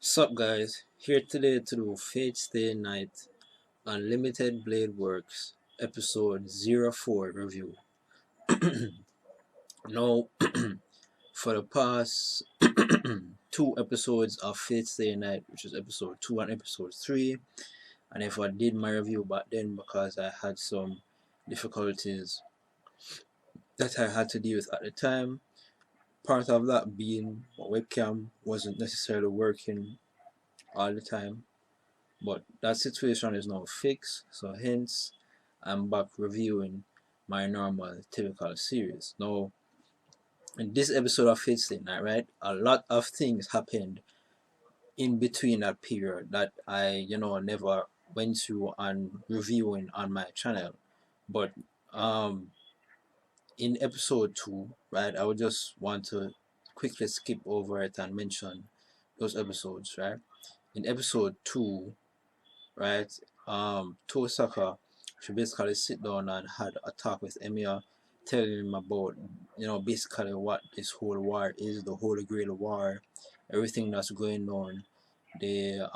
Sup guys, here today to do Fate Stay Night Unlimited Blade Works episode 04 review. Now, for the past two episodes of Fate Stay Night, which is episode 2 and episode 3, and if I did my review back then because I had some difficulties that I had to deal with at the time, part of that being my webcam wasn't necessarily working all the time. But that situation is now fixed, so hence I'm back reviewing my normal typical series. Now, in this episode of Fate Stay Night, right, a lot of things happened in between that period that I, never went through and reviewing on my channel. But in episode 2, right, I would just want to quickly skip over it and mention those episodes, right? In episode 2, right? Tohsaka, she basically sit down and had a talk with Emiya, telling him about, basically what this whole war is, the Holy Grail War, everything that's going on, the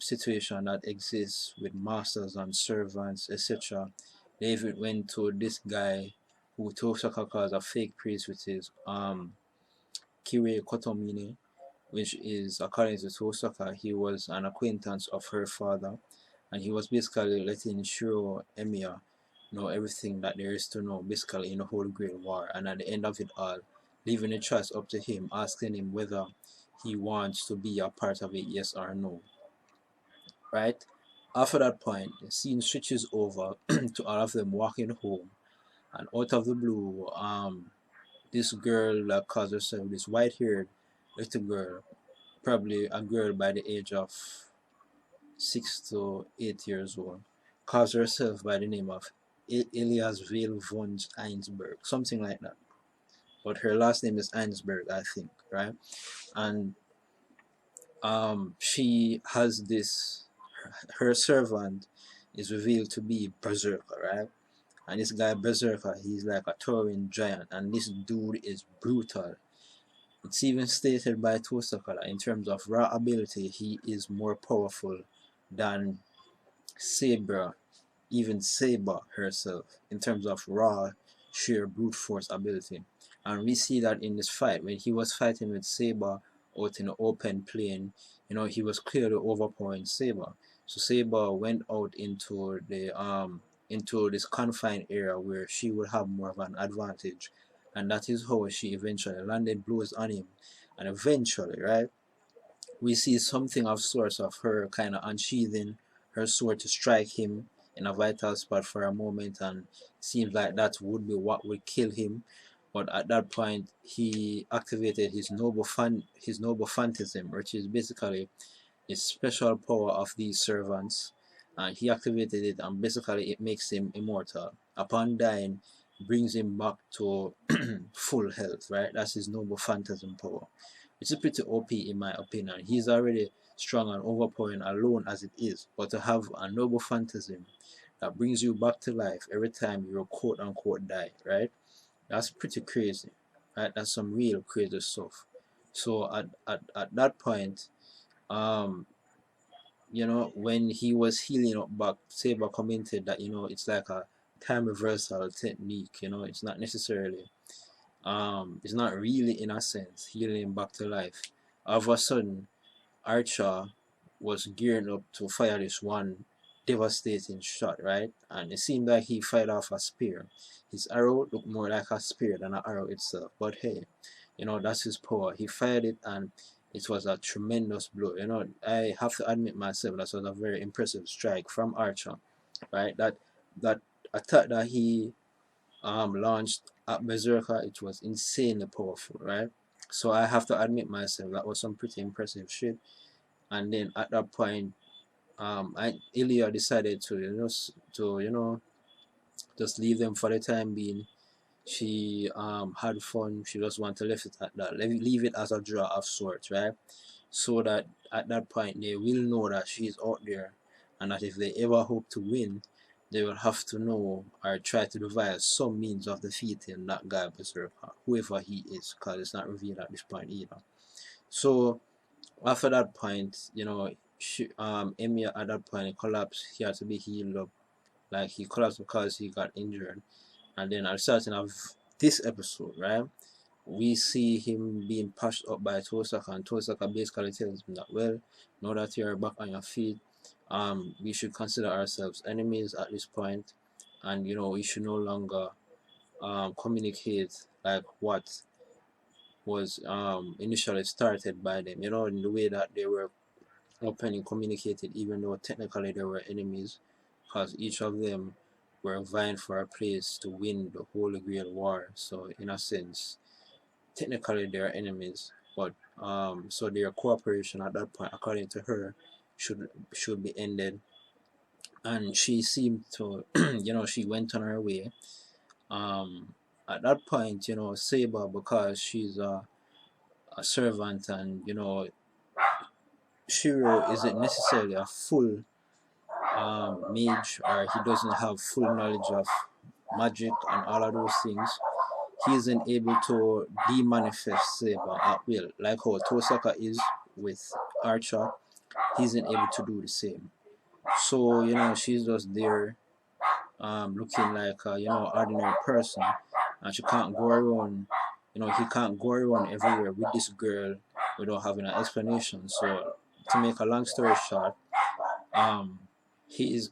situation that exists with masters and servants, etc. They even went to this guy who Tohsaka calls a fake priest, which is Kire Kotomine, which is, according to Tohsaka, he was an acquaintance of her father, and he was basically letting Shirou Emiya know everything that there is to know, basically in the whole Great War, and at the end of it all, leaving the choice up to him, asking him whether he wants to be a part of it, yes or no. Right? After that point, the scene switches over to all of them walking home, and out of the blue, this girl that calls herself this white-haired little girl, probably a girl by the age of 6 to 8 years old, calls herself by the name of Elias Vale von Einsberg, something like that. But her last name is Einsberg, I think, right? And she has this, her servant is revealed to be Berserker, right? And this guy Berserker, he's like a towering giant, and this dude is brutal. It's even stated by Tohsaka that in terms of raw ability, he is more powerful than Saber, even Saber herself, in terms of raw, sheer brute force ability. And we see that in this fight, when he was fighting with Saber out in the open plain, he was clearly overpowering Saber. So Saber went out into this confined area where she would have more of an advantage, and that is how she eventually landed blows on him. And eventually, right, we see something of sorts of her kind of unsheathing her sword to strike him in a vital spot for a moment, and it seems like that would be what would kill him. But at that point, he activated his noble phantasm, which is basically a special power of these servants, and he activated it, and basically it makes him immortal. Upon dying, brings him back to full health, right? That's his noble phantasm power, which is pretty OP in my opinion. He's already strong and overpowering alone as it is, but to have a noble phantasm that brings you back to life every time you quote unquote die, right? That's pretty crazy, right? That's some real crazy stuff. So at that point, um, when he was healing up back, Saber commented that, it's like a time reversal technique, it's not necessarily, it's not really in a sense healing him back to life. All of a sudden, Archer was gearing up to fire this one devastating shot, right? And it seemed like he fired off a spear. His arrow looked more like a spear than an arrow itself, but hey, that's his power. He fired it, and it was a tremendous blow. I have to admit myself, that was a very impressive strike from Archer, right? That attack that he launched at Berserker, it was insanely powerful, right? So I have to admit myself, that was some pretty impressive shit. And then at that point, Ilya decided to just leave them for the time being. She had fun. She just wanted to leave it at that, leave it as a draw of sorts, right? So that at that point they will know that she's out there, and that if they ever hope to win, they will have to know or try to devise some means of defeating that guy Berserker, whoever he is, because it's not revealed at this point either. So After that point, Emi at that point collapsed. He had to be healed up. Like he collapsed because he got injured. And then at the starting of this episode, right, we see him being pushed up by Tohsaka, and Tohsaka basically tells him that, well, now that you're back on your feet, we should consider ourselves enemies at this point, and we should no longer communicate like what was initially started by them. In the way that they were openly communicated, even though technically they were enemies, because each of them were vying for a place to win the Holy Grail War. So in a sense, technically they are enemies, but so their cooperation at that point, according to her, should be ended. And she seemed to, she went on her way. At that point, Saber, because she's a servant, and Shirou isn't necessarily a full mage, or he doesn't have full knowledge of magic and all of those things. He isn't able to demanifest Saber at will, like how Tohsaka is with Archer. He isn't able to do the same. So she's just there, looking like a ordinary person, and she can't go around. He can't go around everywhere with this girl without having an explanation. So to make a long story short, um, he is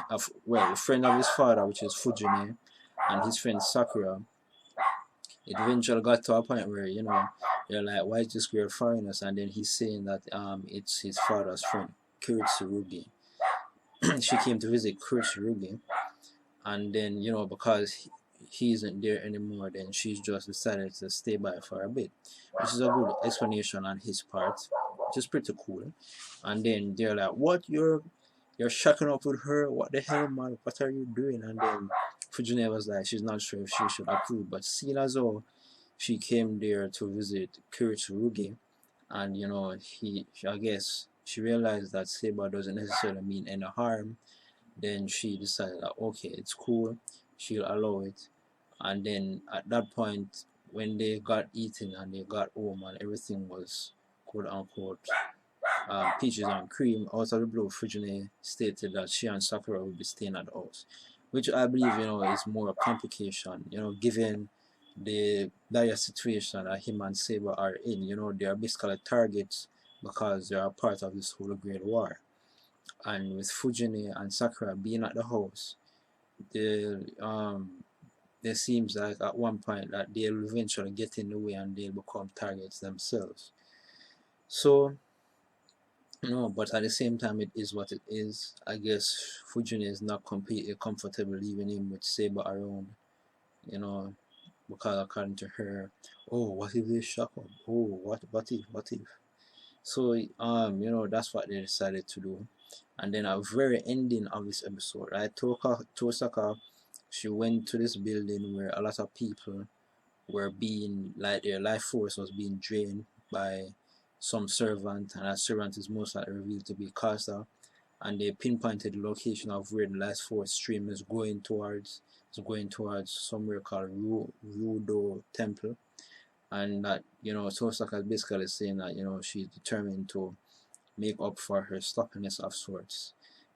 a friend of his father, which is Fujine, and his friend Sakura. It eventually got to a point where you're like, why is this girl following us? And then he's saying that it's his father's friend, Kuritsurugi. She came to visit Kuritsurugi, and then because he isn't there anymore, then she's just decided to stay by for a bit, which is a good explanation on his part, which is pretty cool. And then they're like, what, you're shacking up with her? What the hell, man? What are you doing? And then Fujine was like, she's not sure if she should approve, but seeing as though she came there to visit Kuritsurugi, and I guess she realized that Saber doesn't necessarily mean any harm. Then she decided that, okay, it's cool, she'll allow it. And then at that point, when they got eaten and they got home and everything was quote unquote peaches and cream, out of the blue, Fujine stated that she and Sakura will be staying at the house, which I believe is more a complication. Given the dire situation that him and Saber are in. They are basically targets because they are part of this whole Great War. And with Fujine and Sakura being at the house, they there seems like at one point that they'll eventually get in the way and they'll become targets themselves. So but at the same time, it is what it is. I guess Fujine is not completely comfortable leaving him with Saber around, you know, because according to her, oh, what if they shock up? Oh, what if? So that's what they decided to do. And then at the very ending of this episode, right, Tohsaka, she went to this building where a lot of people were being, like, their life force was being drained by some servant, and that servant is most likely revealed to be Casa. And they pinpointed the location of where the life force stream is going towards. It's going towards somewhere called Rudo Temple. And that Tohsaka is basically saying that she's determined to make up for her sloppiness of sorts,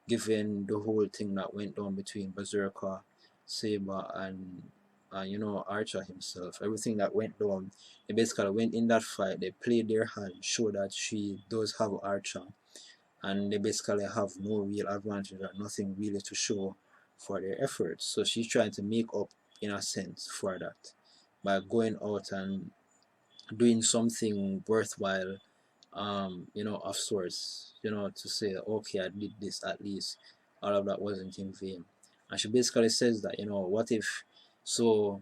given the whole thing that went down between Berserker, Saber, and Archer himself. Everything that went down, they basically went in that fight, they played their hand, show that she does have Archer, and they basically have no real advantage or nothing really to show for their efforts. So she's trying to make up, in a sense, for that by going out and doing something worthwhile, of sorts, to say, okay, I did this, at least all of that wasn't in vain. And she basically says that, what if, so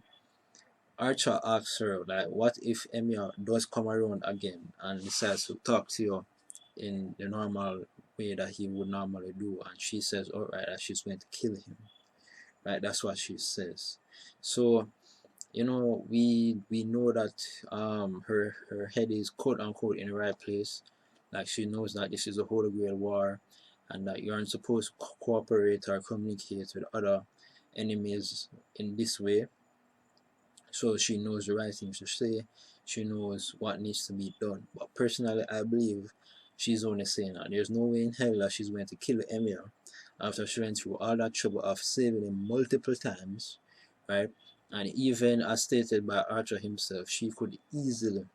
Archer asks her, like, what if Emiya does come around again and decides to talk to you in the normal way that he would normally do, and she says, alright, that she's going to kill him, right? That's what she says. So we know that her head is quote unquote in the right place. Like, she knows that this is a Holy Grail War, and that you aren't supposed to cooperate or communicate with other enemies in this way. So she knows the right things to say. she knows what needs to be done. But personally, I believe she's only saying that. There's no way in hell that she's going to kill Emir after she went through all that trouble of saving him multiple times, right? And even as stated by Archer himself, she could easily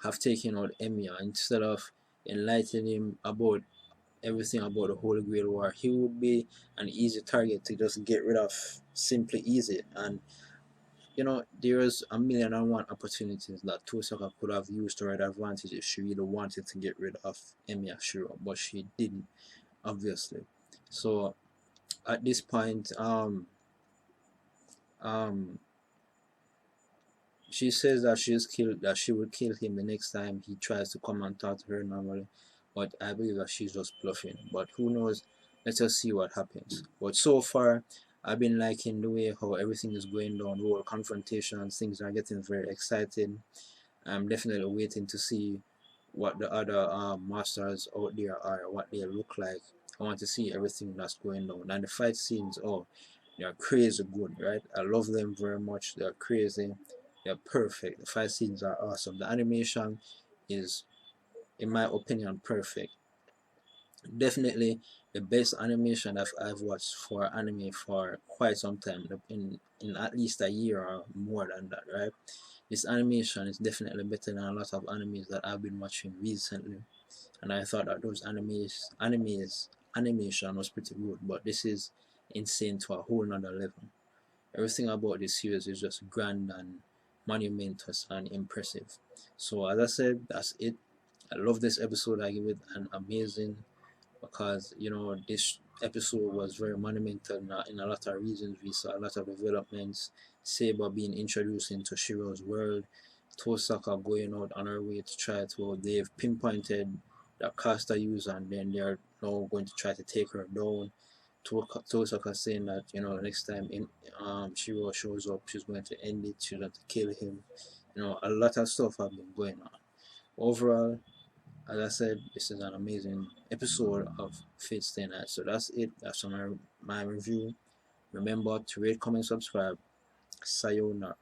have taken out Emir instead of enlightening him about everything about the Holy Grail War. He would be an easy target to just get rid of, simply easy. And there's a million and one opportunities that Tohsaka could have used to her advantage if she really wanted to get rid of Emiya Shirou, but she didn't, obviously. So at this point, um, she says that she will kill him the next time he tries to come and talk to her normally. But I believe that she's just bluffing. But who knows? Let us see what happens. But so far, I've been liking the way how everything is going down, the whole confrontations, things are getting very exciting. I'm definitely waiting to see what the other masters out there are, what they look like. I want to see everything that's going on. And the fight scenes, oh, they're crazy good, right? I love them very much. They're crazy. They're perfect. The fight scenes are awesome. The animation is, in my opinion, perfect. Definitely the best animation that I've watched for anime for quite some time, in at least a year or more than that, right? This animation is definitely better than a lot of animes that I've been watching recently, and I thought that those animation was pretty good, but this is insane to a whole nother level. Everything about this series is just grand and monumentous and impressive. So as I said, that's it. I love this episode. I give it an amazing, because this episode was very monumental in a lot of reasons. We saw a lot of developments. Saber being introduced into Shirou's world, Tohsaka going out on her way to try to, they've pinpointed the caster user, and then they're now going to try to take her down. Tohsaka saying that next time Shirou shows up, she's going to end it, she's going to kill him. A lot of stuff have been going on. Overall, as I said, this is an amazing episode of Fate Stay Night. So that's it. That's my review. Remember to rate, comment, subscribe. Sayonara.